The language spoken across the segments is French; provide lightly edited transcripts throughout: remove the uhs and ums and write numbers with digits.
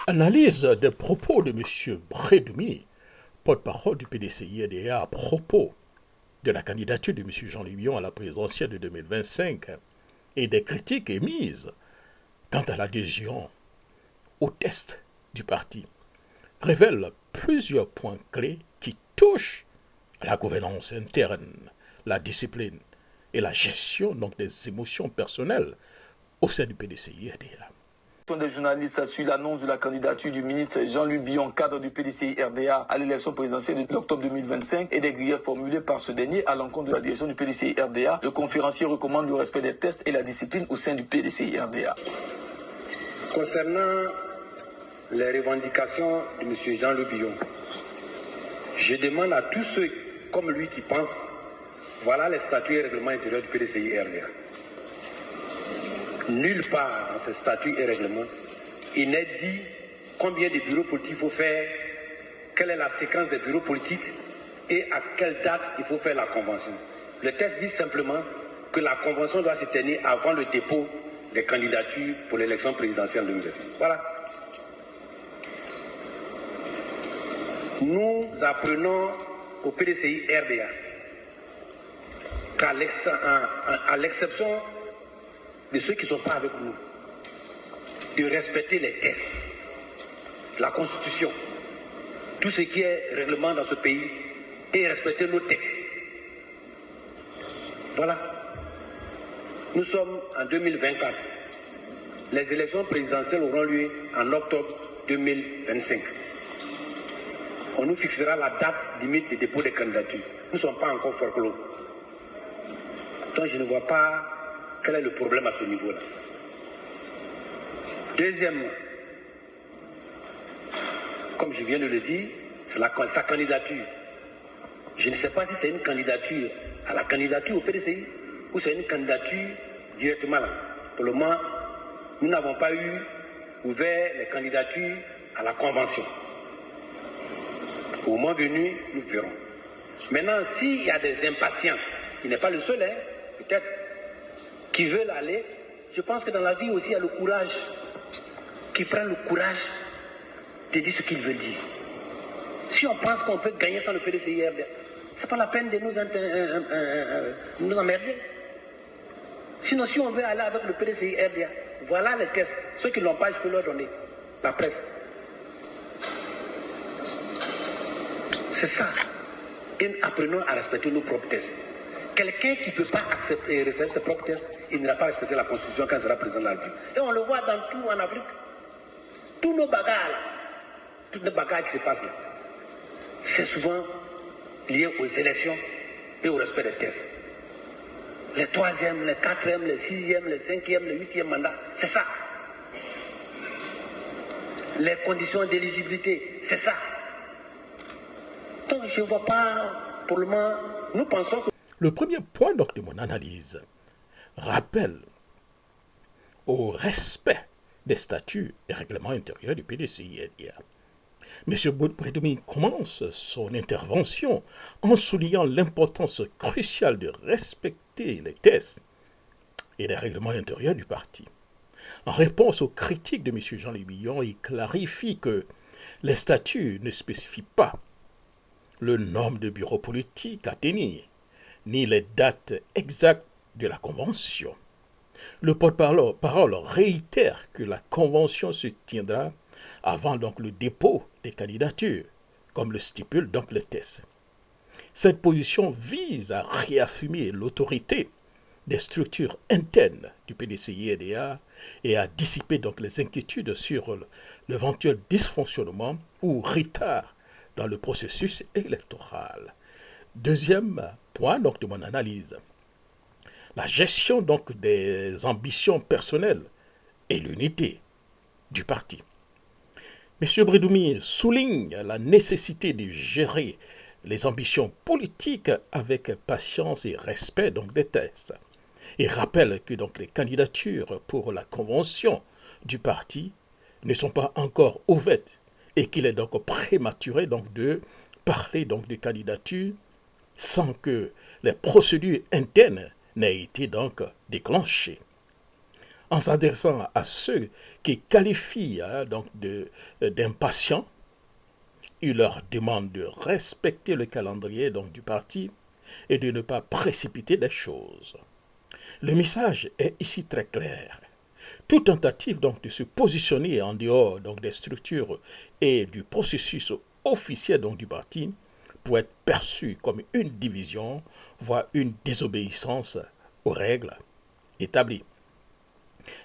Analyse des propos de M. Brédoumi, porte-parole du PDCI-RDA à propos de la candidature de M. Jean-Louis Billon à la présidentielle de 2025 et des critiques émises quant à l'adhésion au test du parti révèle plusieurs points clés qui touchent à la gouvernance interne, la discipline et la gestion donc des émotions personnelles au sein du PDCI-RDA. Des journalistes a suivi l'annonce de la candidature du ministre Jean-Louis Billon, cadre du PDCI-RDA, à l'élection présidentielle de l'octobre 2025 et des griefs formulés par ce dernier à l'encontre de la direction du PDCI-RDA. Le conférencier recommande le respect des tests et la discipline au sein du PDCI-RDA. Concernant les revendications de M. Jean-Louis Billon, je demande à tous ceux comme lui qui pensent, voilà les statuts et règlements intérieurs du PDCI-RDA. Nulle part dans ces statuts et règlements, il n'est dit combien de bureaux politiques il faut faire, quelle est la séquence des bureaux politiques et à quelle date il faut faire la convention. Le texte dit simplement que la convention doit se tenir avant le dépôt des candidatures pour l'élection présidentielle de 2025. Voilà. Nous apprenons au PDCI RDA qu'à l'exception de ceux qui ne sont pas avec nous, de respecter les tests, la Constitution, tout ce qui est règlement dans ce pays, et respecter nos textes. Voilà. Nous sommes en 2024. Les élections présidentielles auront lieu en octobre 2025. On nous fixera la date limite de dépôt des candidatures. Nous ne sommes pas encore forclos. Donc je ne vois pas quel est le problème à ce niveau-là. Deuxièmement, comme je viens de le dire, c'est sa candidature. Je ne sais pas si c'est une candidature à la candidature au PDCI ou c'est une candidature directement là. Pour le moment, nous n'avons pas ouvert les candidatures à la convention. Au moment venu, nous verrons. Maintenant, s'il y a des impatients, il n'est pas le seul, hein, peut-être, qui veulent aller, je pense que dans la vie aussi, il y a le courage, qui prend le courage de dire ce qu'ils veulent dire. Si on pense qu'on peut gagner sans le PDCI-RDA, ce n'est pas la peine de nous emmerder. Sinon, si on veut aller avec le PDCI-RDA, voilà les tests. Ceux qui ne l'ont pas, je peux leur donner. La presse. C'est ça. Et apprenons à respecter nos propres tests. Quelqu'un qui ne peut pas accepter et respecter ses propres tests, il n'ira pas respecter la Constitution quand il sera président de la République. Et on le voit dans tout en Afrique. Tous nos bagarres, là, toutes les bagarres qui se passent là, c'est souvent lié aux élections et au respect des tests. Les troisièmes, les quatrièmes, les sixièmes, les cinquièmes, les huitièmes mandats, c'est ça. Les conditions d'éligibilité, c'est ça. Donc je ne vois pas, pour le moment, nous pensons que... Le premier point donc de mon analyse rappelle au respect des statuts et règlements intérieurs du PDCI-RDA. M. Brédoumi commence son intervention en soulignant l'importance cruciale de respecter les tests et les règlements intérieurs du parti. En réponse aux critiques de M. Jean-Louis Billon, il clarifie que les statuts ne spécifient pas le nombre de bureaux politiques à tenir, ni les dates exactes de la convention. Le porte-parole réitère que la convention se tiendra avant donc le dépôt des candidatures, comme le stipule donc le test. Cette position vise à réaffirmer l'autorité des structures internes du PDCI-RDA et à dissiper donc les inquiétudes sur l'éventuel dysfonctionnement ou retard dans le processus électoral. Deuxième point donc de mon analyse, la gestion donc des ambitions personnelles et l'unité du parti. M. Brédoumi souligne la nécessité de gérer les ambitions politiques avec patience et respect donc des tests. Il rappelle que donc les candidatures pour la convention du parti ne sont pas encore ouvertes et qu'il est donc prématuré donc de parler donc de candidature sans que les procédures internes n'aient été donc déclenchées. en s'adressant à ceux qui qualifient donc d'impatients, il leur demande de respecter le calendrier donc, du parti et de ne pas précipiter les choses. Le message est ici très clair. Toute tentative donc, de se positionner en dehors donc, des structures et du processus officiel donc, du parti peut être perçue comme une division, voire une désobéissance aux règles établies.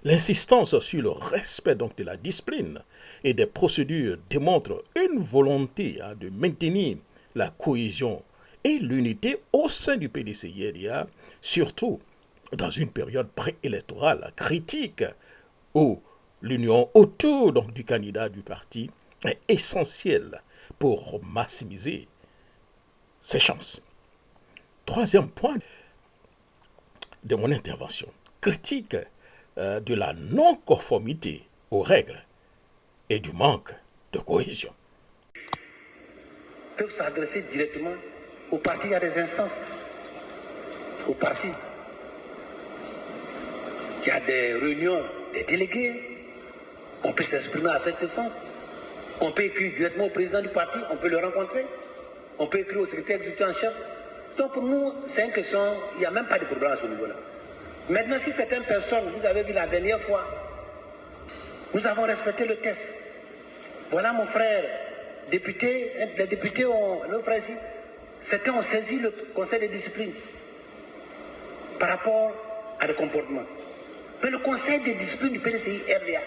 L'insistance sur le respect donc, de la discipline et des procédures démontre une volonté de maintenir la cohésion et l'unité au sein du PDCI-RDA, surtout dans une période préélectorale critique où l'union autour donc, du candidat du parti est essentielle pour maximiser ses chances. Troisième point de mon intervention, critique de la non-conformité aux règles et du manque de cohésion. Peuvent s'adresser directement au parti, il y a des instances. Au parti. Il y a des réunions des délégués. On peut s'exprimer à cette sens. On peut écrire directement au président du parti, on peut le rencontrer. On peut écrire au secrétaire exécutif en chef. Donc pour nous, c'est une question, il n'y a même pas de problème à ce niveau-là. Maintenant, si certaines personnes, vous avez vu la dernière fois, nous avons respecté le test. Voilà mon frère, député, les députés ont, nos frères ici, certains ont saisi le conseil de discipline par rapport à des comportements. Mais le conseil de discipline du PDCI RDA,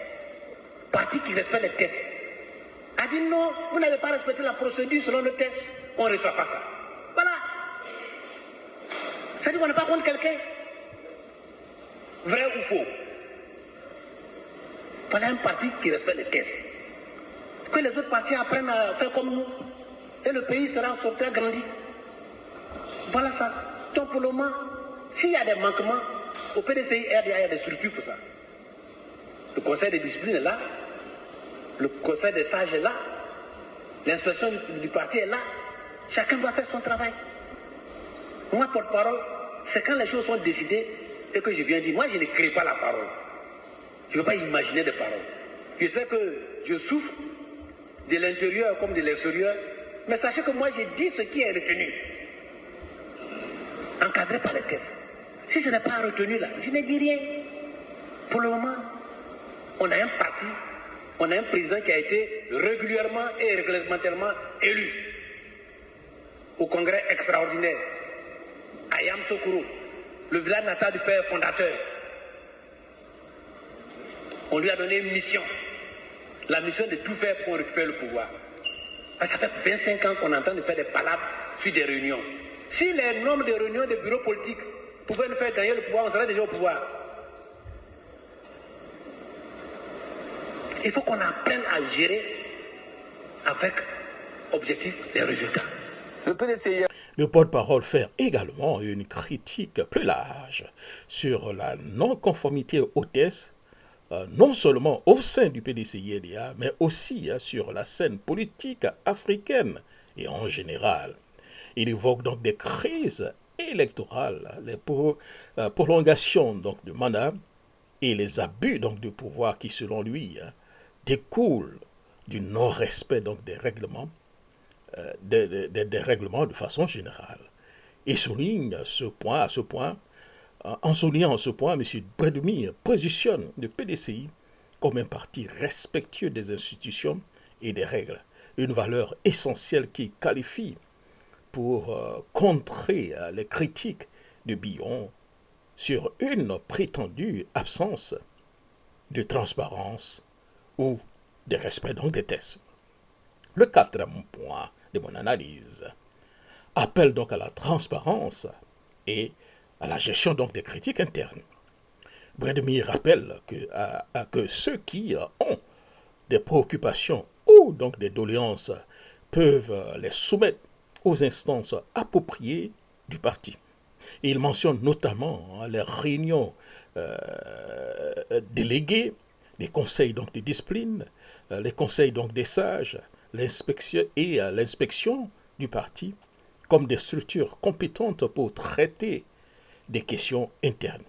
parti qui respecte les tests, a dit non, vous n'avez pas respecté la procédure selon le test, on ne reçoit pas ça. Voilà. Ça dit qu'on n'est pas contre quelqu'un. Vrai ou faux? Voilà un parti qui respecte les tests. Que les autres partis apprennent à faire comme nous. Et le pays sera sorti agrandi. Voilà ça. Donc pour le moment, s'il y a des manquements, au PDCI RDA, il y a des structures pour ça. Le conseil de discipline est là. Le conseil des sages est là. L'inspection du parti est là. Chacun doit faire son travail. Moi, porte-parole, c'est quand les choses sont décidées et que je viens dire, moi je ne crée pas la parole. Je ne veux pas imaginer des paroles. Je sais que je souffre de l'intérieur comme de l'extérieur, mais sachez que moi j'ai dit ce qui est retenu. Encadré par les tests. Si ce n'est pas retenu là, je ne dis rien. Pour le moment, on a un parti, on a un président qui a été régulièrement et réglementairement élu au congrès extraordinaire. Ayam Sokoro, le village natal du père fondateur. On lui a donné une mission. La mission de tout faire pour récupérer le pouvoir. Ça fait 25 ans qu'on est en train de faire des palabres sur des réunions. Si les nombres de réunions des bureaux politiques pouvaient nous faire gagner le pouvoir, on serait déjà au pouvoir. Il faut qu'on apprenne à gérer avec objectif les résultats. Le PDCI. Le porte-parole fait également une critique plus large sur la non-conformité aux tests, non seulement au sein du PDCI-RDA, mais aussi sur la scène politique africaine et en général. Il évoque donc des crises électorales, les prolongations donc, de mandat et les abus donc, de pouvoir qui, selon lui, découlent du non-respect donc, des règlements. Des règlements de façon générale. Et souligne ce point, en soulignant ce point, M. Bredemir positionne le PDCI comme un parti respectueux des institutions et des règles, une valeur essentielle qui qualifie pour contrer les critiques de Billon sur une prétendue absence de transparence ou de respect donc des tests. Le quatrième point de mon analyse appelle donc à la transparence et à la gestion donc des critiques internes. Bredemir rappelle que ceux qui ont des préoccupations ou donc des doléances peuvent les soumettre aux instances appropriées du parti. Et il mentionne notamment les réunions déléguées, les conseils donc de discipline, les conseils donc des sages, l'inspection et l'inspection du parti comme des structures compétentes pour traiter des questions internes.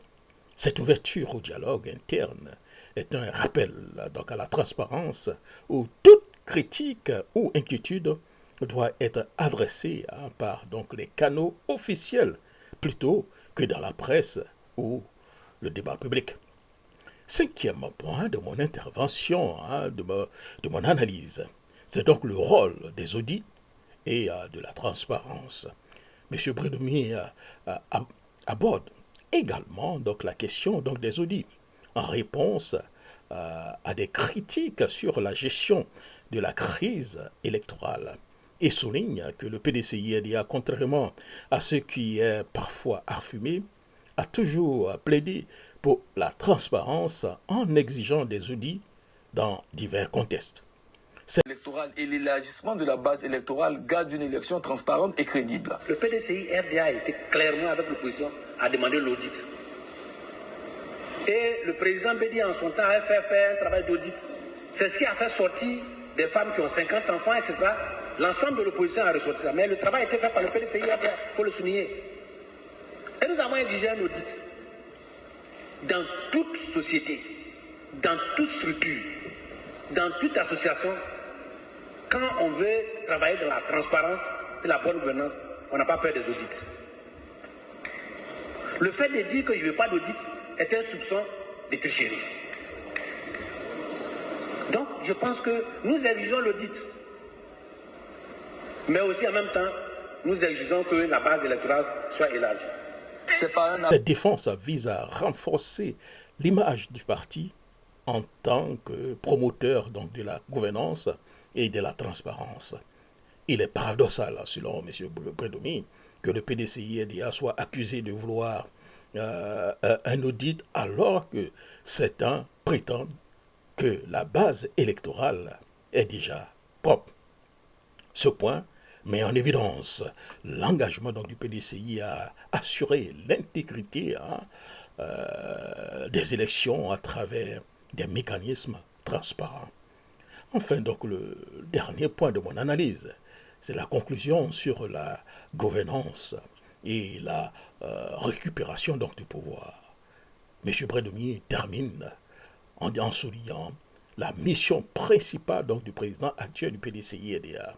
Cette ouverture au dialogue interne est un rappel donc à la transparence où toute critique ou inquiétude doit être adressée par donc les canaux officiels plutôt que dans la presse ou le débat public. Cinquième point de mon intervention, de mon analyse, c'est donc le rôle des audits et de la transparence. M. Bredoumi aborde également donc, la question donc, des audits en réponse à des critiques sur la gestion de la crise électorale et souligne que le PDCI-RDA, contrairement à ce qui est parfois affirmé, a toujours plaidé pour la transparence en exigeant des audits dans divers contextes. Électoral et l'élargissement de la base électorale gardent une élection transparente et crédible. Le PDCI-RDA a été clairement avec l'opposition à demander l'audit. Et le président Bédi en son temps a fait un travail d'audit. C'est ce qui a fait sortir des femmes qui ont 50 enfants, etc. L'ensemble de l'opposition a ressorti ça. Mais le travail a été fait par le PDCI-RDA, il faut le souligner. Et nous avons exigé un audit. Dans toute société, dans toute structure, dans toute association, quand on veut travailler dans la transparence et la bonne gouvernance, on n'a pas peur des audits. Le fait de dire que je ne veux pas d'audit est un soupçon de tricherie. Donc, je pense que nous exigeons l'audit. Mais aussi, en même temps, nous exigeons que la base électorale soit élargie. Cette défense vise à renforcer l'image du parti en tant que promoteur donc, de la gouvernance et de la transparence. Il est paradoxal, selon M. Bredoumi, que le PDCI-RDA soit accusé de vouloir un audit alors que certains prétendent que la base électorale est déjà propre. Ce point met en évidence l'engagement du PDCI à assurer l'intégrité des élections à travers des mécanismes transparents. Enfin, donc, le dernier point de mon analyse, c'est la conclusion sur la gouvernance et la récupération donc, du pouvoir. M. Bredoumi termine en soulignant la mission principale donc, du président actuel du PDCI-RDA.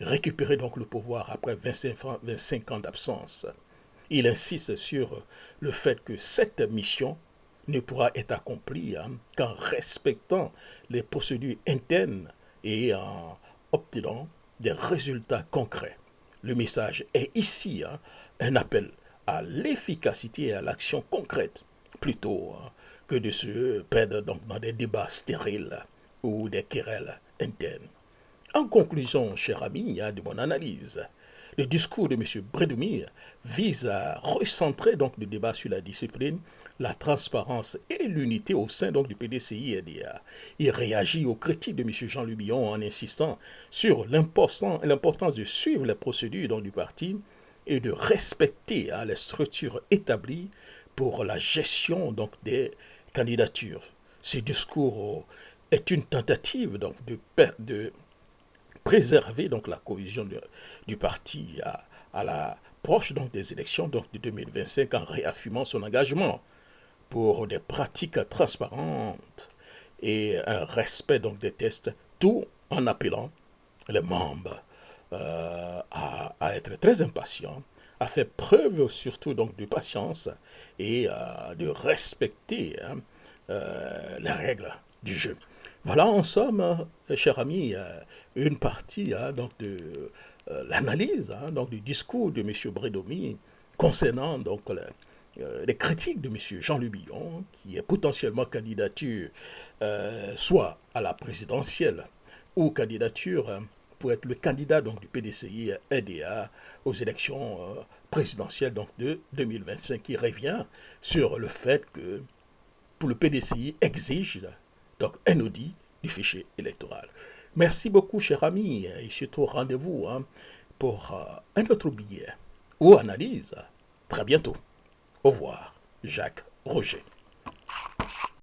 Récupérer donc le pouvoir après 25 ans d'absence. Il insiste sur le fait que cette mission ne pourra être accomplie qu'en respectant les procédures internes et en obtenant des résultats concrets. Le message est ici un appel à l'efficacité et à l'action concrète, plutôt que de se perdre donc dans des débats stériles ou des querelles internes. En conclusion, cher ami, de mon analyse, le discours de M. Bredoumi vise à recentrer donc le débat sur la discipline, la transparence et l'unité au sein donc du PDCI-RDA. Il réagit aux critiques de M. Jean-Louis Billon en insistant sur l'importance de suivre les procédures donc, du parti et de respecter les structures établies pour la gestion donc, des candidatures. Ce discours est une tentative donc, de préserver donc, la cohésion du parti à l'approche donc, des élections donc, de 2025 en réaffirmant son engagement pour des pratiques transparentes et un respect donc, des tests, tout en appelant les membres à être très impatients, à faire preuve surtout donc, de patience et de respecter les règles du jeu. Voilà en somme, chers amis, une partie donc de l'analyse donc du discours de M. Bredoumi concernant donc les critiques de M. Jean-Louis Billon, qui est potentiellement candidature soit à la présidentielle ou candidature pour être le candidat donc du PDCI-RDA aux élections présidentielles donc de 2025, qui revient sur le fait que pour le PDCI exige donc un audit du fichier électoral. Merci beaucoup, chers amis, et surtout rendez-vous pour un autre billet ou analyse. Très bientôt. Au revoir, Jacques Roger.